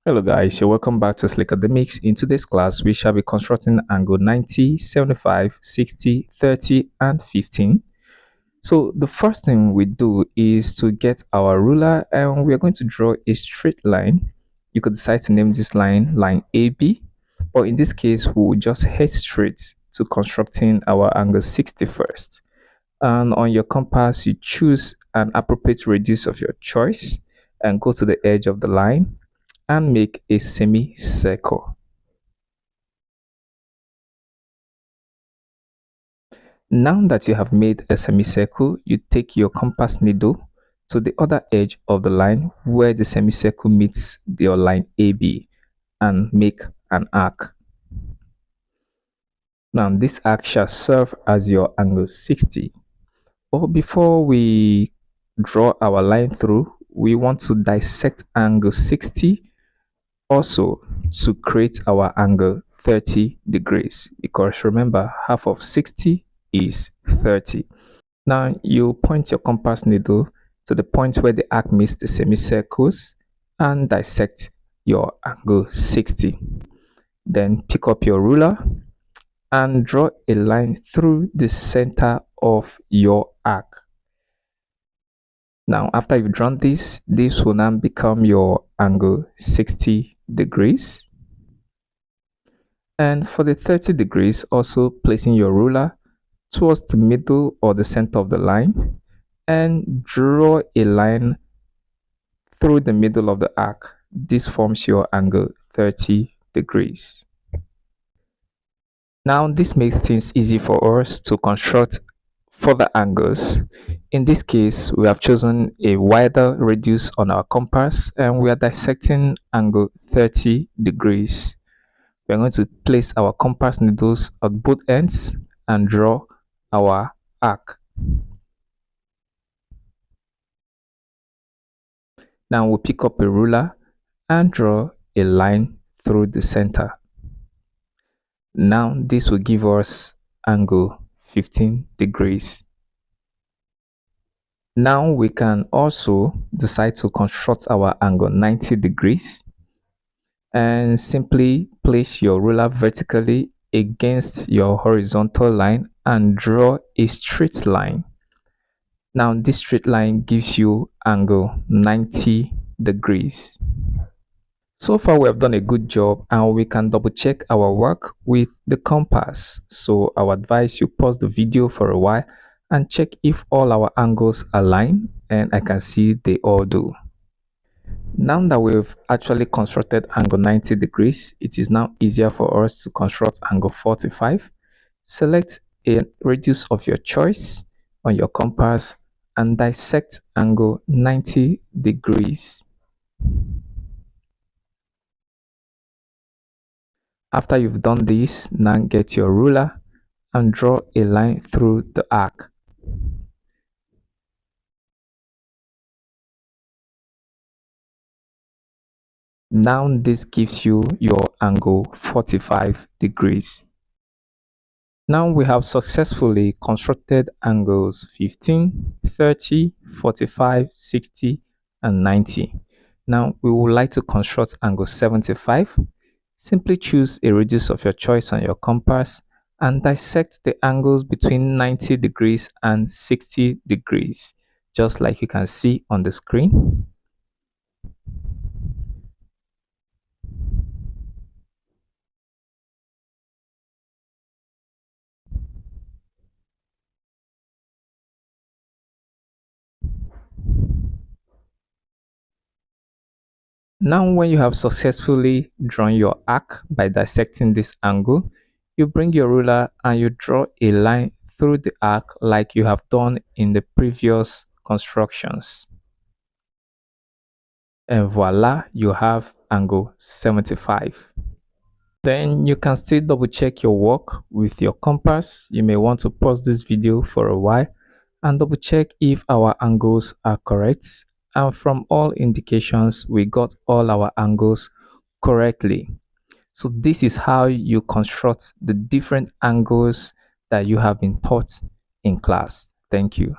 Hello guys, you're welcome back to Slick Academics. In today's class, we shall be constructing angle 90, 75, 60, 30, and 15. So the first thing we do is to get our ruler and we are going to draw a straight line. You could decide to name this line AB, but in this case, we will just head straight to constructing our angle 60 first. And on your compass, you choose an appropriate radius of your choice and go to the edge of the line and make a semicircle. Now that you have made a semicircle, you take your compass needle to the other edge of the line where the semicircle meets your line AB and make an arc. Now this arc shall serve as your angle 60. But before we draw our line through, we want to dissect angle 60 also to create our angle 30 degrees, because remember, half of 60 is 30. Now you point your compass needle to the point where the arc meets the semicircles and dissect your angle 60. Then pick up your ruler and draw a line through the center of your arc. Now after you've drawn this will now become your angle 60 degrees. And for the 30 degrees, also placing your ruler towards the middle or the center of the line and draw a line through the middle of the arc. This forms your angle 30 degrees. Now this makes things easy for us to construct further angles. In this case, we have chosen a wider radius on our compass and we are dissecting angle 30 degrees. We're going to place our compass needles at both ends and draw our arc. Now we'll pick up a ruler and draw a line through the center. Now this will give us angle 15 degrees. Now we can also decide to construct our angle 90 degrees and simply place your ruler vertically against your horizontal line and draw a straight line. Now this straight line gives you angle 90 degrees. So far we have done a good job and we can double check our work with the compass. So I would advise you pause the video for a while and check if all our angles align, and I can see they all do. Now that we've actually constructed angle 90 degrees, it is now easier for us to construct angle 45. Select a radius of your choice on your compass and dissect angle 90 degrees. After you've done this, now get your ruler and draw a line through the arc. Now this gives you your angle 45 degrees. Now we have successfully constructed angles 15, 30, 45, 60, and 90. Now we would like to construct angle 75. Simply choose a radius of your choice on your compass and dissect the angles between 90 degrees and 60 degrees, just like you can see on the screen. Now when you have successfully drawn your arc by dissecting this angle, you bring your ruler and you draw a line through the arc like you have done in the previous constructions. And voila, you have angle 75. Then you can still double check your work with your compass. You may want to pause this video for a while and double check if our angles are correct. And from all indications, we got all our angles correctly. So this is how you construct the different angles that you have been taught in class. Thank you.